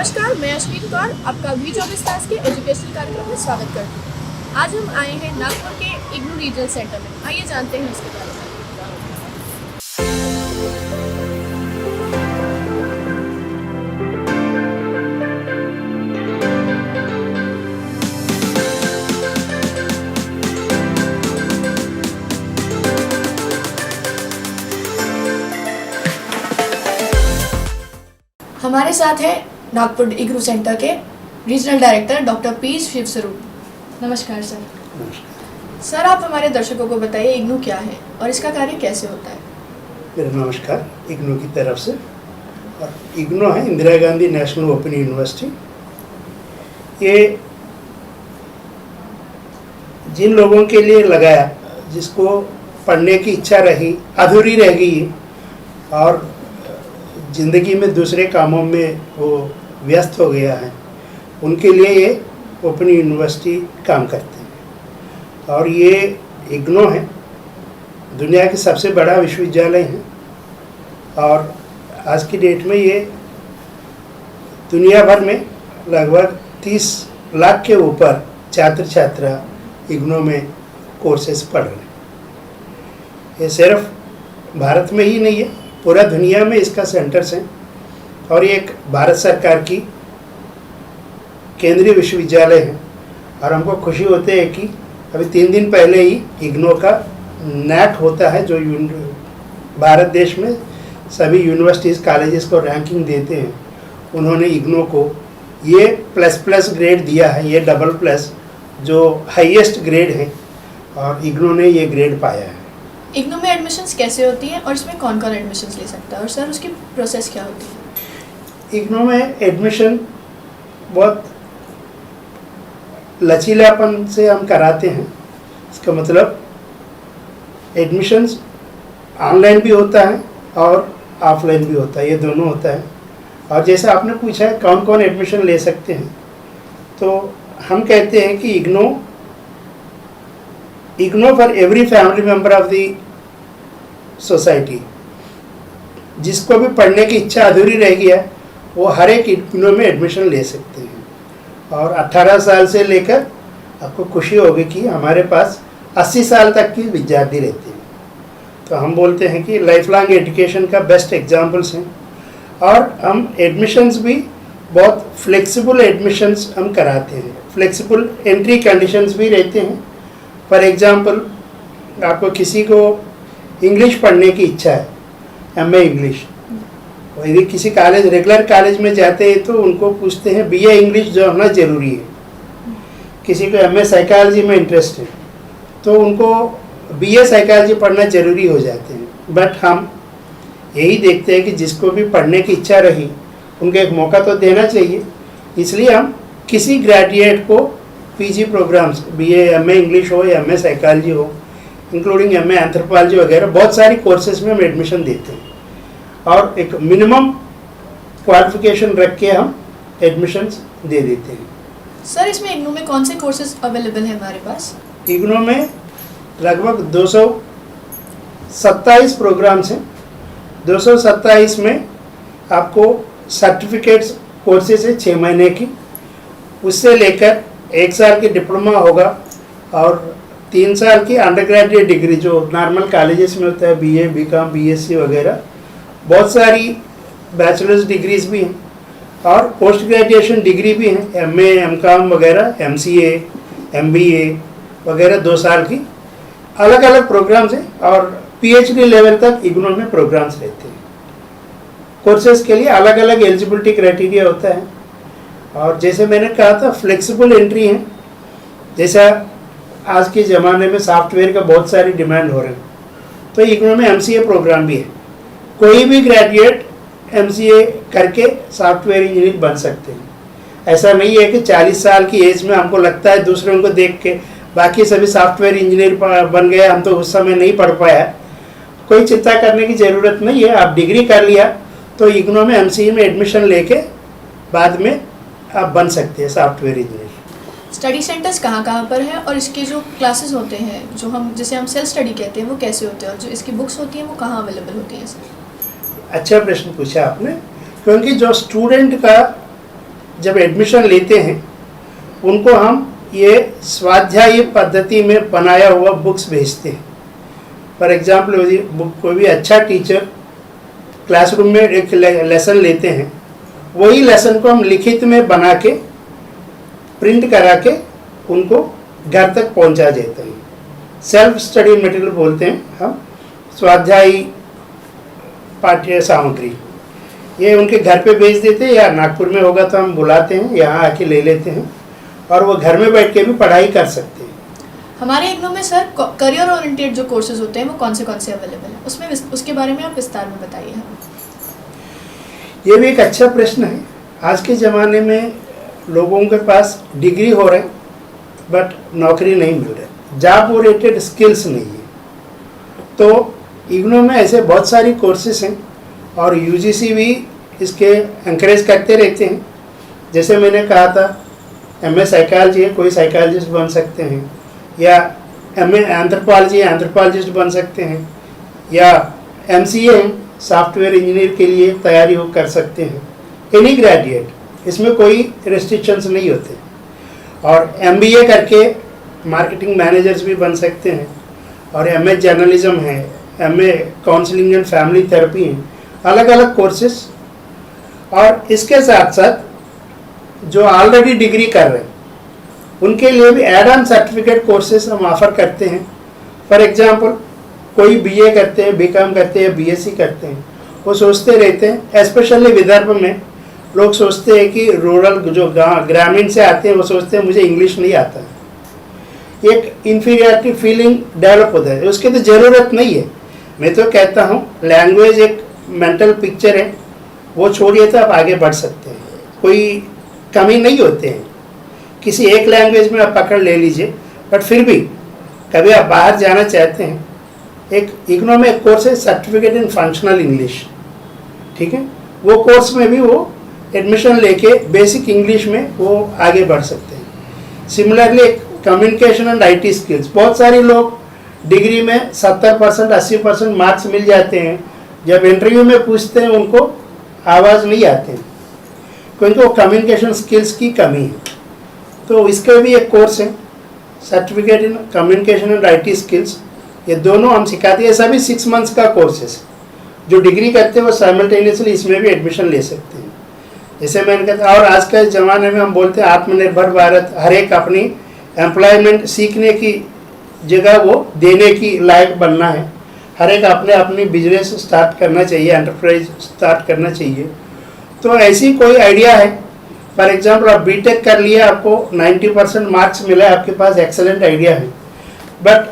नमस्कार, मैं अश्विन कौर आपका V24 तास के एजुकेशनल कार्यक्रम में स्वागत करती हूँ। आज हम आए हैं नागपुर के इग्नू रीजनल सेंटर में। आइए जानते हैं इसके बारे में। हमारे साथ है नागपुर इग्नू सेंटर के regional director doctor P Shivswaroop. नमस्कार सर। नमस्कार सर, आप हमारे दर्शकों को बताइए इग्नू क्या है और इसका कार्य कैसे होता है। मेरा नमस्कार इग्नू की तरफ से। और इग्नू है Indira Gandhi national open university. ये जिन लोगों के लिए लगाया जिसको पढ़ने की इच्छा रही, अधूरी रह गई और ज़िंदगी में दूसरे कामों में वो व्यस्त हो गया है, उनके लिए ये ओपन यूनिवर्सिटी काम करते हैं। और ये इग्नू है, दुनिया की सबसे बड़ा विश्वविद्यालय है और आज की डेट में ये दुनिया भर में लगभग 30 लाख के ऊपर छात्र छात्रा इग्नू में कोर्सेज पढ़ रहे हैं। ये सिर्फ भारत में ही नहीं है, पूरा दुनिया में इसका सेंटर्स हैं। और ये एक भारत सरकार की केंद्रीय विश्वविद्यालय है। और हमको खुशी होती है कि अभी 3 दिन पहले ही इग्नू का नैट होता है, जो भारत देश में सभी यूनिवर्सिटीज़ कॉलेजेस को रैंकिंग देते हैं। उन्होंने इग्नू को ये ++ ग्रेड दिया है, ये AA जो हाईएस्ट ग्रेड है, और इग्नू ने ये ग्रेड पाया है। इग्नू में एडमिशन्स कैसे होती हैं और इसमें कौन कौन एडमिशन्स ले सकता है, और सर उसकी प्रोसेस क्या होती है। इग्नू में एडमिशन बहुत लचीलापन से हम कराते हैं। इसका मतलब एडमिशन्स ऑनलाइन भी होता है और ऑफलाइन भी होता है, ये दोनों होता है। और जैसे आपने पूछा है कौन कौन एडमिशन ले सकते हैं, तो हम कहते हैं कि IGNOU for every family member of the society. जिसको भी पढ़ने की इच्छा अधूरी रह गई है, वो हर एक इग्नू में एडमिशन ले सकते हैं। और 18 साल से लेकर आपको खुशी होगी कि हमारे पास 80 साल तक की विद्यार्थी रहते हैं। तो हम बोलते हैं कि लाइफ लॉन्ग एजुकेशन का बेस्ट एग्जाम्पल्स हैं। और हम एडमिशन्स भी बहुत फ्लेक्सिबल एडमिशन्स हम कराते हैं, फ्लेक्सिबल एंट्री कंडीशंस भी रहते हैं। फॉर एग्ज़ाम्पल, आपको किसी को इंग्लिश पढ़ने की इच्छा है, MA इंग्लिश, और यदि किसी कॉलेज रेगुलर कॉलेज में जाते हैं तो उनको पूछते हैं BA इंग्लिश जो होना ज़रूरी है। किसी को MA साइकोलॉजी में इंटरेस्ट है तो उनको BA साइकोलॉजी पढ़ना ज़रूरी हो जाते हैं। बट हम यही देखते हैं कि जिसको भी पढ़ने की इच्छा रही, उनको एक मौका तो देना चाहिए। इसलिए हम किसी ग्रेजुएट को PG programmes, BA MA English हो या MA साइकोलॉजी हो, इंक्लूडिंग MA एंथ्रोपोलॉजी वगैरह, बहुत सारी कोर्सेज में हम एडमिशन देते हैं। और एक मिनिमम क्वालिफिकेशन रख के हम एडमिशन्स दे देते हैं। सर, इसमें इग्नू में कौन से कोर्सेज अवेलेबल है हमारे पास। इग्नू में लगभग 227 प्रोग्राम्स हैं। 227 में आपको सर्टिफिकेट्स कोर्सेज है 6 महीने की, उससे लेकर 1 साल की डिप्लोमा होगा और 3 साल की अंडर ग्रेजुएट डिग्री जो नॉर्मल कॉलेजेस में होता है, BA BCom BSc वगैरह। बहुत सारी बैचलर्स डिग्रीज भी हैं और पोस्ट ग्रेजुएशन डिग्री भी हैं, MA MCom वगैरह, MCA MBA वगैरह 2 साल की अलग अलग प्रोग्राम्स हैं। और PhD लेवल तक इग्नू में प्रोग्राम्स रहते हैं। कोर्सेज के लिए अलग अलग एलिजिबिलिटी क्राइटेरिया होता है। और जैसे मैंने कहा था, फ्लेक्सिबल एंट्री है। जैसा आज के ज़माने में सॉफ्टवेयर का बहुत सारी डिमांड हो रही है, तो इग्नू में MCA प्रोग्राम भी है। कोई भी ग्रेजुएट MCA करके सॉफ्टवेयर इंजीनियर बन सकते हैं। ऐसा नहीं है कि 40 साल की एज में हमको लगता है दूसरों को देख के बाकी सभी सॉफ्टवेयर इंजीनियर बन गए, हम तो उस समय नहीं पढ़ पाया। कोई चिंता करने की ज़रूरत नहीं है। आप डिग्री कर लिया तो इग्नू में MCA में एडमिशन लेके बाद में आप बन सकते हैं सॉफ्टवेयर इंजीनियर। स्टडी सेंटर्स कहाँ पर हैं और इसके जो क्लासेस होते हैं, जिसे हम सेल्फ स्टडी कहते हैं, वो कैसे होते हैं, और जो इसकी बुक्स होती हैं वो कहाँ अवेलेबल होती हैं सर। अच्छा प्रश्न पूछा आपने, क्योंकि जो स्टूडेंट का जब एडमिशन लेते हैं उनको हम ये स्वाध्यायी पद्धति में बनाया हुआ बुक्स भेजते हैं। फॉर एग्जाम्पल यदि कोई भी अच्छा टीचर क्लासरूम में एक लेसन लेते हैं, वही लेसन को हम लिखित में बना के प्रिंट करा के उनको घर तक पहुंचा देते हैं। सेल्फ स्टडी मटेरियल बोलते हैं हम, स्वाध्यायी पाठ्य सामग्री। ये उनके घर पे भेज देते हैं, या नागपुर में होगा तो हम बुलाते हैं, यहाँ आके ले लेते हैं और वो घर में बैठ के भी पढ़ाई कर सकते हैं। हमारे इग्नू में सर करियर ओरिएंटेड जो कोर्सेज होते हैं वो कौन से अवेलेबल हैं, उसमें उसके बारे में आप विस्तार में बताइए हमें। ये भी एक अच्छा प्रश्न है। आज के ज़माने में लोगों के पास डिग्री हो रहे बट नौकरी नहीं मिल रही, जॉब ओरिएंटेड स्किल्स नहीं है। तो इग्नू में ऐसे बहुत सारी कोर्सेज हैं और यूजीसी भी इसके एंकरेज करते रहते हैं। जैसे मैंने कहा था, एमए साइकोलॉजी है, कोई साइकोलॉजिस्ट बन सकते हैं, या एमए एंथ्रोपोलॉजी एंथ्रोपोलॉजिस्ट बन सकते हैं, या एमसीए सॉफ्टवेयर इंजीनियर के लिए तैयारी हो कर सकते हैं। एनी ग्रेजुएट, इसमें कोई रेस्ट्रिक्शंस नहीं होते। और एमबीए करके मार्केटिंग मैनेजर्स भी बन सकते हैं, और एमए जर्नलिज्म है, MA counselling and family therapy है, अलग अलग कोर्सेस। और इसके साथ साथ जो ऑलरेडी डिग्री कर रहे हैं उनके लिए भी एड ऑन सर्टिफिकेट कोर्सेज हम ऑफर करते हैं। फॉर एग्जांपल कोई बीए करते हैं, बीकॉम करते हैं, बीएससी करते हैं, वो सोचते रहते हैं, स्पेशली विदर्भ में लोग सोचते हैं कि रूरल जो ग्रामीण से आते हैं वो सोचते हैं मुझे इंग्लिश नहीं आता है। एक इन्फीरियरिटी फीलिंग डेवलप होता है, उसकी तो ज़रूरत नहीं है। मैं तो कहता हूँ लैंग्वेज एक मेंटल पिक्चर है, वो छोड़िए तो आप आगे बढ़ सकते हैं, कोई कमी नहीं होते हैं। किसी एक लैंग्वेज में आप पकड़ ले लीजिए, बट फिर भी कभी आप बाहर जाना चाहते हैं, एक इग्नू में एक कोर्स है सर्टिफिकेट इन फंक्शनल इंग्लिश, ठीक है, वो कोर्स में भी वो एडमिशन लेके बेसिक इंग्लिश में वो आगे बढ़ सकते हैं। Similarly communication and IT skills, बहुत सारे लोग डिग्री में 70% 80% मार्क्स मिल जाते हैं, जब इंटरव्यू में पूछते हैं उनको आवाज़ नहीं आते हैं क्योंकि वो कम्युनिकेशन स्किल्स की कमी है। तो इसका भी एक कोर्स है certificate in communication and IT skills, ये दोनों हम सिखाते हैं। सभी 6 मंथ्स का कोर्सेस, जो डिग्री करते हैं वो साइमल्टेनियसली इसमें भी एडमिशन ले सकते हैं। जैसे मैंने कहा, और आज के ज़माने में हम बोलते हैं आत्मनिर्भर भारत, हर एक अपनी एम्प्लॉयमेंट सीखने की जगह वो देने की लायक बनना है, हर एक अपनी बिजनेस स्टार्ट करना चाहिए, एंटरप्राइज स्टार्ट करना चाहिए। तो ऐसी कोई आइडिया है, फॉर एग्जांपल आप बीटेक कर लिए, आपको 90% मार्क्स मिला है, आपके पास एक्सेलेंट आइडिया है, बट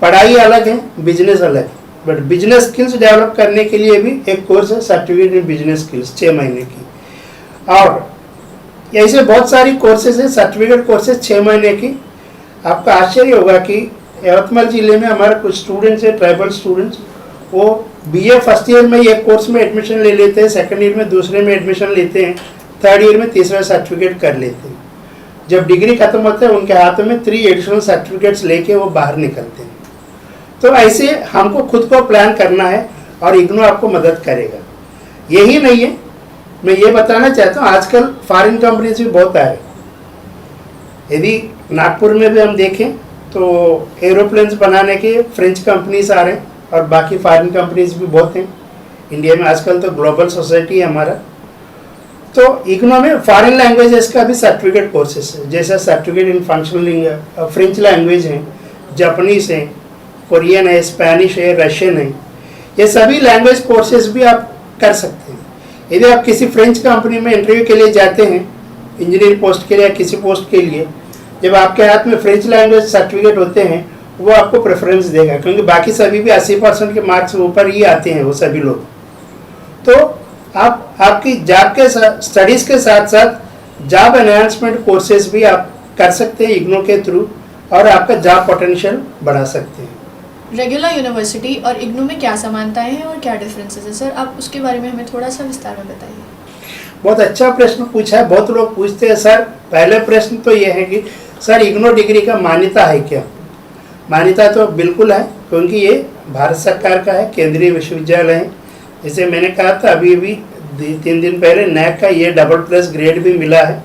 पढ़ाई अलग है, बिजनेस अलग है। बट बिजनेस स्किल्स डेवलप करने के लिए भी एक कोर्स है सर्टिफिकेट इन बिजनेस स्किल्स 6 महीने की। और ऐसे बहुत सारी कोर्सेज है सर्टिफिकेट कोर्सेज 6 महीने की। आपका आश्चर्य होगा कि यवतमाल जिले में हमारे कुछ स्टूडेंट्स है, ट्राइबल स्टूडेंट्स, वो बीए फर्स्ट ईयर में एक कोर्स में एडमिशन ले लेते हैं, सेकंड ईयर में दूसरे में एडमिशन लेते हैं, थर्ड ईयर में तीसरा सर्टिफिकेट कर लेते हैं। जब डिग्री खत्म होता है उनके हाथों में 3 एडिशनल सर्टिफिकेट्स लेके वो बाहर निकलते हैं। तो ऐसे हमको खुद को प्लान करना है और इग्नू आपको मदद करेगा। यही नहीं है, मैं ये बताना चाहता हूँ आजकल फॉरेन कंपनीज भी बहुत आ रही। यदि नागपुर में भी हम देखें तो एरोप्लेन्स बनाने के फ्रेंच कंपनीज आ रहे हैं और बाकी फॉरेन कंपनीज भी बहुत हैं। इंडिया में आजकल तो ग्लोबल सोसाइटी है हमारा। तो इग्नू में फॉरेन लैंग्वेजेस का भी सर्टिफिकेट कोर्सेस है, जैसे certificate in functional French language है, जापानीज है, कोरियन है, स्पेनिश है, रशियन है। ये सभी लैंग्वेज कोर्सेज भी आप कर सकते हैं। यदि आप किसी फ्रेंच कंपनी में इंटरव्यू के लिए जाते हैं, इंजीनियर पोस्ट के लिए या किसी पोस्ट के लिए, जब आपके हाथ में फ्रेंच लैंग्वेज सर्टिफिकेट होते हैं वो आपको प्रेफरेंस देगा, क्योंकि बाकी सभी भी 80% के मार्क्स ऊपर ही आते हैं वो सभी लोग। तो आप आपकी जॉब के स्टडीज़ के साथ साथ जॉब एनहांसमेंट कोर्सेज भी आप कर सकते हैं इग्नू के थ्रू, और आपका जॉब पोटेंशियल बढ़ा सकते हैं। रेगुलर यूनिवर्सिटी और इग्नू में क्या समानताएं हैं और क्या डिफरेंसेस है सर, आप उसके बारे में हमें थोड़ा सा विस्तार में बताइए। बहुत अच्छा प्रश्न पूछा है। बहुत लोग पूछते हैं सर, पहले प्रश्न तो ये है कि सर इग्नू डिग्री का मान्यता है क्या? मान्यता तो बिल्कुल है, क्योंकि ये भारत सरकार का है, केंद्रीय विश्वविद्यालय है। जैसे मैंने कहा था अभी 3 दिन पहले नैक का ये AA+ ग्रेड भी मिला है।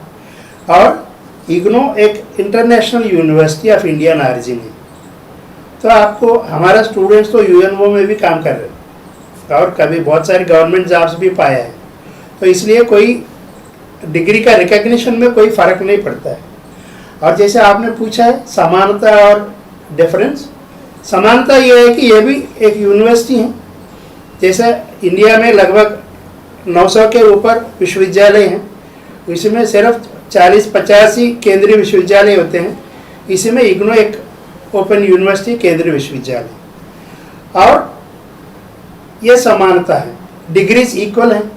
और इग्नो एक international university of Indian origin है। तो आपको हमारा स्टूडेंट्स तो यूएनओ में भी काम कर रहे हैं और कभी बहुत सारे गवर्नमेंट जॉब्स भी पाया है, तो इसलिए कोई डिग्री का रिकग्निशन में कोई फ़र्क नहीं पड़ता है। और जैसे आपने पूछा है समानता और डिफरेंस, समानता ये है कि ये भी एक यूनिवर्सिटी है। जैसे इंडिया में लगभग 900 के ऊपर विश्वविद्यालय हैं, इसमें सिर्फ 40-50 ही केंद्रीय विश्वविद्यालय होते हैं। इसी में इग्नो एक ओपन यूनिवर्सिटी केंद्रीय विश्वविद्यालय, और ये समानता है, डिग्रीज इक्वल हैं,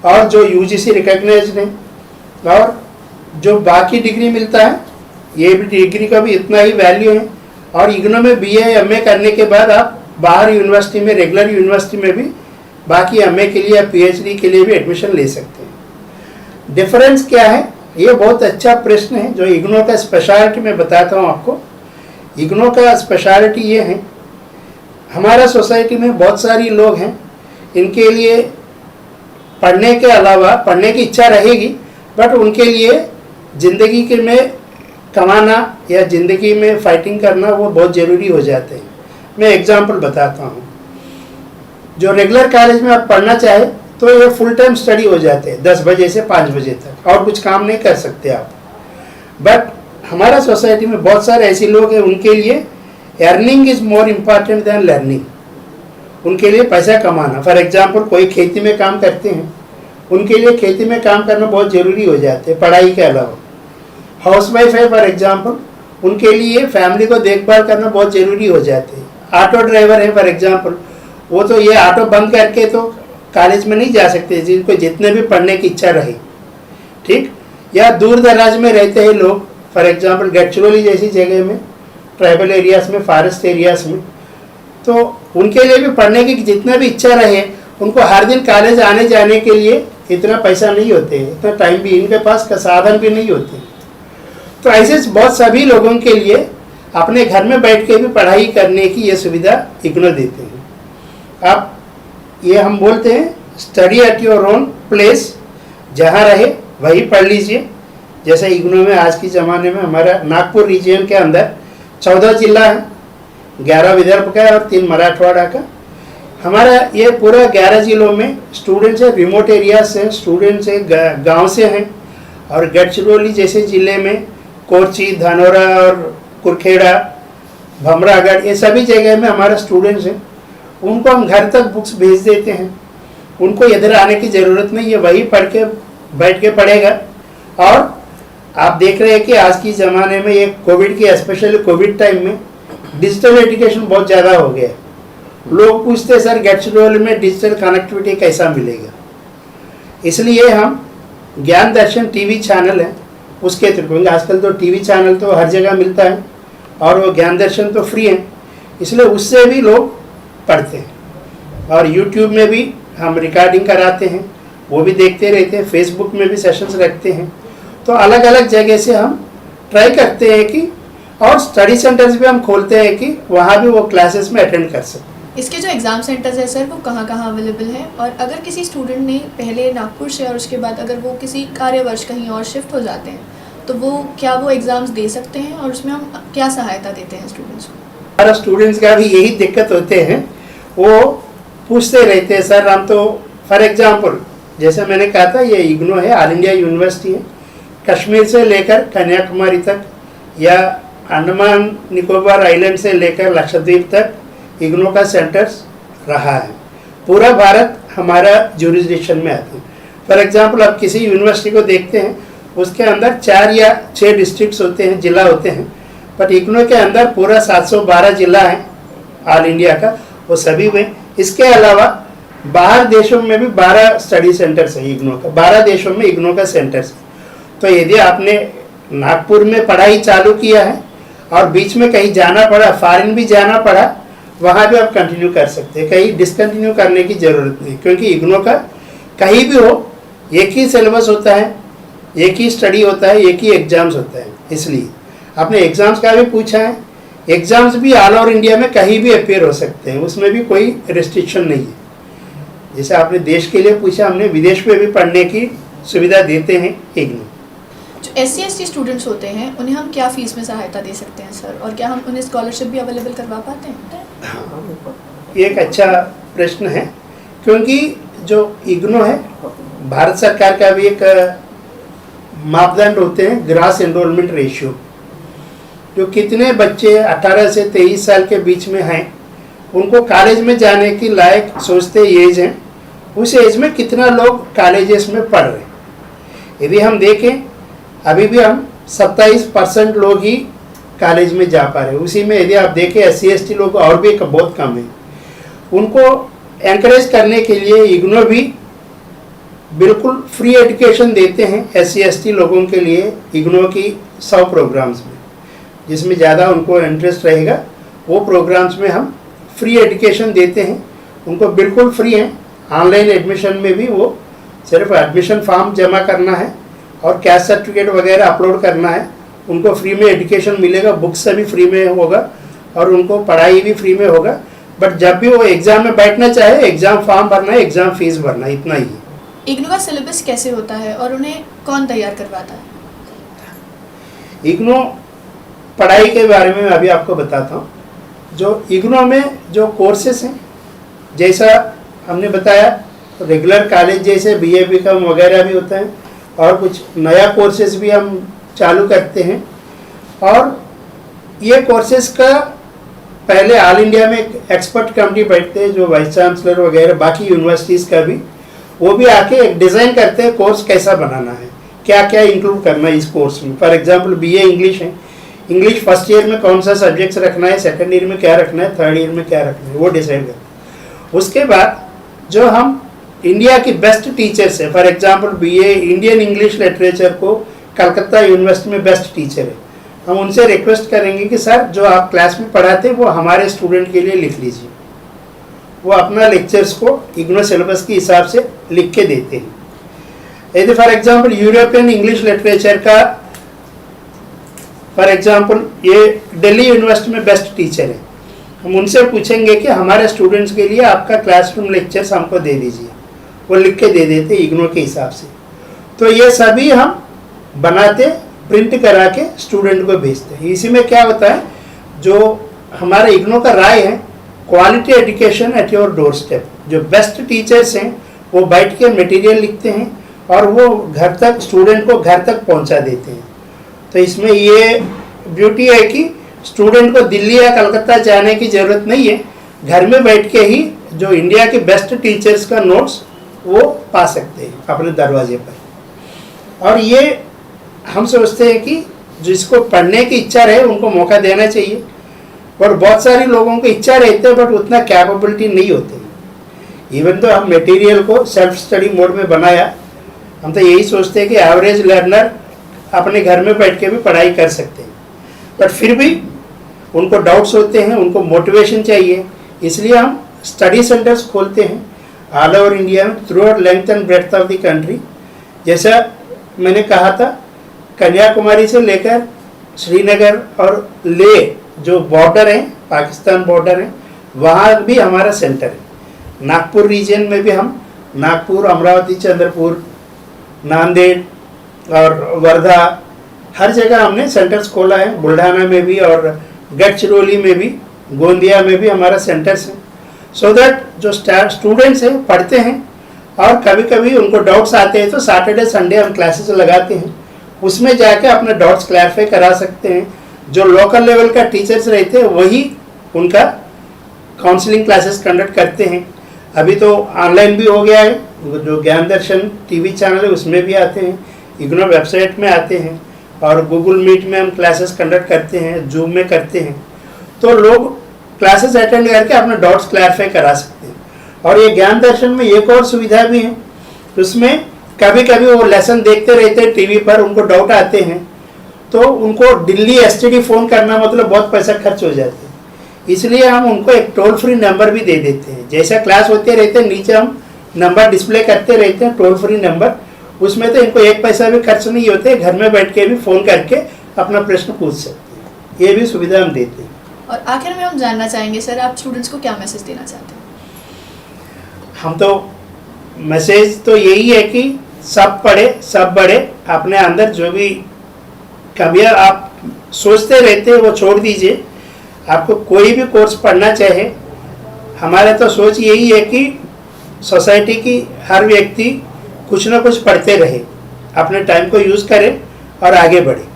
और जो यूजीसी रिकॉग्नाइज्ड है और जो बाकी डिग्री मिलता है ये भी डिग्री का भी इतना ही वैल्यू है। और इग्नो में बीए एमए करने के बाद आप बाहर यूनिवर्सिटी में, रेगुलर यूनिवर्सिटी में भी बाकी एमए के लिए या पीएचडी के लिए भी एडमिशन ले सकते हैं। डिफरेंस क्या है, ये बहुत अच्छा प्रश्न है। जो इग्नो का स्पेशलिटी मैं बताता हूँ आपको। इग्नो का स्पेशलिटी ये है, हमारा सोसाइटी में बहुत सारी लोग हैं, इनके लिए पढ़ने के अलावा, पढ़ने की इच्छा रहेगी बट उनके लिए ज़िंदगी के में कमाना या ज़िंदगी में फाइटिंग करना वो बहुत ज़रूरी हो जाते हैं। मैं एग्जांपल बताता हूँ। जो रेगुलर कॉलेज में आप पढ़ना चाहे तो ये फुल टाइम स्टडी हो जाते हैं 10 बजे से 5 बजे तक, और कुछ काम नहीं कर सकते आप। बट हमारा सोसाइटी में बहुत सारे ऐसे लोग हैं, उनके लिए earning is more important than learning. उनके लिए पैसा कमाना, फॉर एग्जांपल कोई खेती में काम करते हैं, उनके लिए खेती में काम करना बहुत ज़रूरी हो जाते हैं पढ़ाई के अलावा। हाउसवाइफ है फॉर एग्जांपल, उनके लिए फैमिली को देखभाल करना बहुत ज़रूरी हो जाते हैं। ऑटो ड्राइवर है फॉर एग्जांपल, वो तो ये ऑटो बंद करके तो कॉलेज में नहीं जा सकते, जिनको जितने भी पढ़ने की इच्छा रहे, ठीक। या दूर दराज में रहते हैं लोग, फॉर एग्जांपल गढ़चिरौली जैसी जगह में, ट्राइबल एरियाज में, फॉरेस्ट एरियाज में, तो उनके लिए भी पढ़ने की जितना भी इच्छा रहे, उनको हर दिन कॉलेज आने जाने के लिए इतना पैसा नहीं होते, इतना टाइम भी इनके पास का साधन भी नहीं होते। तो ऐसे बहुत सभी लोगों के लिए अपने घर में बैठ के भी पढ़ाई करने की ये सुविधा इग्नो देते हैं। आप ये हम बोलते हैं study at your own place, जहाँ रहे वही पढ़ लीजिए। जैसे इग्नो में आज के ज़माने में हमारा नागपुर रीजन के अंदर 14 जिला है, 11 विदर्भ का और 3 मराठवाड़ा का। हमारा ये पूरा 11 जिलों में स्टूडेंट्स है, रिमोट एरिया से स्टूडेंट्स है, गांव से हैं। और गढ़चिरौली जैसे ज़िले में कोरची, धानोरा और कुरखेड़ा, भमरागढ़, ये सभी जगह में हमारे स्टूडेंट्स हैं। उनको हम घर तक बुक्स भेज देते हैं, उनको इधर आने की ज़रूरत नहीं है, वही पढ़ के बैठ के पढ़ेगा। और आप देख रहे हैं कि आज की ज़माने में ये कोविड की, स्पेशली कोविड टाइम में डिजिटल एजुकेशन बहुत ज़्यादा हो गया। लोग पूछते हैं सर गढ़चिरौली में डिजिटल कनेक्टिविटी कैसा मिलेगा, इसलिए हम ज्ञान दर्शन टीवी चैनल है उसके थ्रू, आजकल तो टीवी चैनल तो हर जगह मिलता है और वो ज्ञान दर्शन तो फ्री है, इसलिए उससे भी लोग पढ़ते हैं। और यूट्यूब में भी हम रिकॉर्डिंग कराते हैं, वो भी देखते रहते हैं। फेसबुक में भी सेशंस रखते हैं। तो अलग अलग जगह से हम ट्राई करते हैं कि, और स्टडी सेंटर्स भी हम खोलते हैं कि वहाँ भी वो क्लासेस में अटेंड कर सकें। इसके जो एग्ज़ाम सेंटर्स है सर, वो कहाँ कहाँ अवेलेबल हैं? और अगर किसी स्टूडेंट ने पहले नागपुर से और उसके बाद अगर वो किसी कार्यवर्ष कहीं और शिफ्ट हो जाते हैं तो क्या वो एग्ज़ाम्स दे सकते हैं, और उसमें हम क्या सहायता देते हैं स्टूडेंट्स को? हमारा स्टूडेंट्स का भी यही दिक्कत होते हैं, वो पूछते रहते हैं सर हम तो, फॉर एग्जांपल जैसे मैंने कहा था ये इग्नो है, ऑल इंडिया यूनिवर्सिटी है, कश्मीर से लेकर कन्याकुमारी तक या अंडमान निकोबार आइलैंड से लेकर लक्षद्वीप तक इग्नो का सेंटर्स रहा है। पूरा भारत हमारा जुरिस्डिक्शन में आता है। फॉर एग्जांपल आप किसी यूनिवर्सिटी को देखते हैं, उसके अंदर 4 या 6 डिस्ट्रिक्ट्स होते हैं, जिला होते हैं, बट इग्नो के अंदर पूरा 712 जिला है ऑल इंडिया का, वो सभी में। इसके अलावा बाहर देशों में भी 12 स्टडी सेंटर्स है इग्नो का, 12 देशों में इग्नो का सेंटर्स है। तो यदि आपने नागपुर में पढ़ाई चालू किया है और बीच में कहीं जाना पड़ा, फॉरेन भी जाना पड़ा, वहाँ भी आप कंटिन्यू कर सकते हैं, कहीं डिसकंटिन्यू करने की ज़रूरत नहीं, क्योंकि इग्नो का कहीं भी हो एक ही सिलेबस होता है, एक ही स्टडी होता है, एक ही एग्ज़ाम्स होता है। इसलिए आपने एग्ज़ाम्स का भी पूछा है, एग्ज़ाम्स भी ऑल ओवर इंडिया में कहीं भी अपेयर हो सकते हैं, उसमें भी कोई रिस्ट्रिक्शन नहीं है। जैसे आपने देश के लिए पूछा, हमने विदेश में भी पढ़ने की सुविधा देते हैं इग्नो। जो SC/ST स्टूडेंट्स होते हैं उन्हें हम क्या फ़ीस में सहायता दे सकते हैं सर, और क्या हम उन्हें स्कॉलरशिप भी अवेलेबल करवा पाते हैं? ये एक अच्छा प्रश्न है, क्योंकि जो इग्नो है भारत सरकार का भी एक मापदंड होते हैं ग्रास एनरोलमेंट रेशियो, जो कितने बच्चे 18 से 23 साल के बीच में हैं उनको कॉलेज में जाने की लायक सोचते एज हैं, उस एज में कितना लोग कॉलेजेस में पढ़ रहे हैं। यदि हम देखें अभी भी हम 27% लोग ही कॉलेज में जा पा रहे हैं। उसी में यदि आप देखें SC/ST लोग और भी बहुत कम है। उनको एनकरेज करने के लिए इग्नो भी बिल्कुल फ्री एजुकेशन देते हैं SC/ST लोगों के लिए। इग्नो की 100 प्रोग्राम्स में जिसमें ज़्यादा उनको इंटरेस्ट रहेगा वो प्रोग्राम्स में हम फ्री एजुकेशन देते हैं। उनको बिल्कुल फ्री है। ऑनलाइन एडमिशन में भी वो सिर्फ एडमिशन फॉर्म जमा करना है और कैस्ट सर्टिफिकेट वगैरह अपलोड करना है। उनको फ्री में एजुकेशन मिलेगा, बुक्स से भी फ्री में होगा और उनको पढ़ाई भी फ्री में होगा। बट जब भी वो एग्ज़ाम में बैठना चाहे एग्ज़ाम फॉर्म भरना है, एग्ज़ाम फीस भरना है, इतना ही है। इग्नो का सिलेबस कैसे होता है और उन्हें कौन तैयार करवाता है? इग्नो पढ़ाई के बारे में अभी आपको बताता हूँ। जो इग्नो में जो कोर्सेस हैं, जैसा हमने बताया रेगुलर कॉलेज जैसे BA BCom वगैरह भी होता है और कुछ नया कोर्सेज भी हम चालू करते हैं। और ये कोर्सेज का पहले ऑल इंडिया में एक एक्सपर्ट कमेटी बैठते हैं जो वाइस चांसलर वगैरह बाकी यूनिवर्सिटीज़ का भी, वो भी आके एक डिज़ाइन करते हैं कोर्स कैसा बनाना है, क्या क्या इंक्लूड करना है इस कोर्स में। फॉर एग्जांपल BA इंग्लिश है, इंग्लिश फर्स्ट ईयर में कौन सा सब्जेक्ट्स रखना है, सेकंड ईयर में क्या रखना है, थर्ड ईयर में क्या रखना है, वो डिसाइड करते हैं। उसके बाद जो हम इंडिया की बेस्ट टीचर्स है, for example BA Indian English literature को कलकत्ता यूनिवर्सिटी में बेस्ट टीचर है, हम उनसे रिक्वेस्ट करेंगे कि सर जो आप क्लास में पढ़ाते हैं वो हमारे स्टूडेंट के लिए लिख लीजिए। वो अपना लेक्चर्स को इग्नो सिलेबस के हिसाब से लिख के देते हैं। यदि for example European English literature का फॉर एग्जांपल ये दिल्ली यूनिवर्सिटी में बेस्ट टीचर है, हम उनसे पूछेंगे कि हमारे स्टूडेंट्स के लिए आपका क्लासरूम लेक्चर्स हमको दे दीजिए, वो लिख के दे देते इग्नो के हिसाब से। तो ये सभी हम बनाते प्रिंट करा के स्टूडेंट को भेजते हैं। इसी में क्या होता है, जो हमारे इग्नो का राय है quality education at your door step. जो बेस्ट टीचर्स हैं वो बैठ के मटेरियल लिखते हैं और वो घर तक स्टूडेंट को घर तक पहुंचा देते हैं। तो इसमें ये ब्यूटी है कि स्टूडेंट को दिल्ली या कलकत्ता जाने की ज़रूरत नहीं है, घर में बैठ के ही जो इंडिया के बेस्ट टीचर्स का नोट्स वो पा सकते हैं अपने दरवाजे पर। और ये हम सोचते हैं कि जिसको पढ़ने की इच्छा रहे उनको मौका देना चाहिए। और बहुत सारे लोगों को इच्छा रहती है बट उतना कैपेबिलिटी नहीं होती। इवन तो हम मटेरियल को सेल्फ स्टडी मोड में बनाया, हम तो यही सोचते हैं कि एवरेज लर्नर अपने घर में बैठ के भी पढ़ाई कर सकते हैं, बट फिर भी उनको डाउट्स होते हैं, उनको मोटिवेशन चाहिए। इसलिए हम स्टडी सेंटर्स खोलते हैं ऑल ओवर इंडिया में, through out length and breadth of the country. जैसा मैंने कहा था कन्याकुमारी से लेकर श्रीनगर और लेह जो बॉर्डर है, पाकिस्तान बॉर्डर है, वहाँ भी हमारा सेंटर है। नागपुर रीजन में भी हम नागपुर, अमरावती, चंद्रपुर, नांदेड़ और वर्धा हर जगह हमने सेंटर्स खोला है। बुल्ढाना में भी और गढ़चिरौली में भी, गोंदिया में भी हमारा सेंटर्स है। सो दैट जो स्टूडेंट्स हैं पढ़ते हैं और कभी कभी उनको डाउट्स आते हैं तो सैटरडे संडे हम क्लासेस लगाते हैं, उसमें जाके अपने डाउट्स क्लैरिफाई करा सकते हैं। जो लोकल लेवल का टीचर्स रहते हैं वही उनका काउंसलिंग क्लासेस कंडक्ट करते हैं। अभी तो ऑनलाइन भी हो गया है, जो ज्ञान दर्शन टीवी चैनल है उसमें भी आते हैं, इग्नो वेबसाइट में आते हैं और गूगल मीट में हम क्लासेस कंडक्ट करते हैं, जूम में करते हैं। तो लोग क्लासेस अटेंड करके अपने डाउट्स क्लैरिफाई करा सकते हैं। और ये ज्ञान दर्शन में एक और सुविधा भी है, उसमें कभी कभी वो लेसन देखते रहते हैं टीवी पर, उनको डाउट आते हैं तो उनको दिल्ली STD फ़ोन करना मतलब बहुत पैसा खर्च हो जाते हैं। इसलिए हम उनको एक टोल फ्री नंबर भी दे देते हैं। जैसा क्लास होते रहते हैं नीचे हम नंबर डिस्प्ले करते रहते हैं, टोल फ्री नंबर, उसमें तो इनको एक पैसा भी खर्च नहीं होते, घर में बैठ के भी फ़ोन करके अपना प्रश्न पूछ सकते हैं। ये भी सुविधा हम देते हैं। और आखिर में हम जानना चाहेंगे सर, आप स्टूडेंट्स को क्या मैसेज देना चाहते हैं? हम तो मैसेज तो यही है कि सब पढ़े, सब बढ़े, अपने अंदर जो भी कमियां आप सोचते रहते हैं वो छोड़ दीजिए। आपको कोई भी कोर्स पढ़ना चाहे, हमारा तो सोच यही है कि सोसाइटी की हर व्यक्ति कुछ ना कुछ पढ़ते रहे, अपने टाइम को यूज़ करे और आगे बढ़े,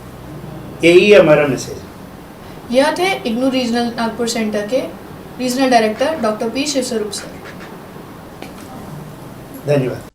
यही है हमारा मैसेज। यह थे इग्नू रीजनल नागपुर सेंटर के regional director doctor P Shivswaroop sir. धन्यवाद।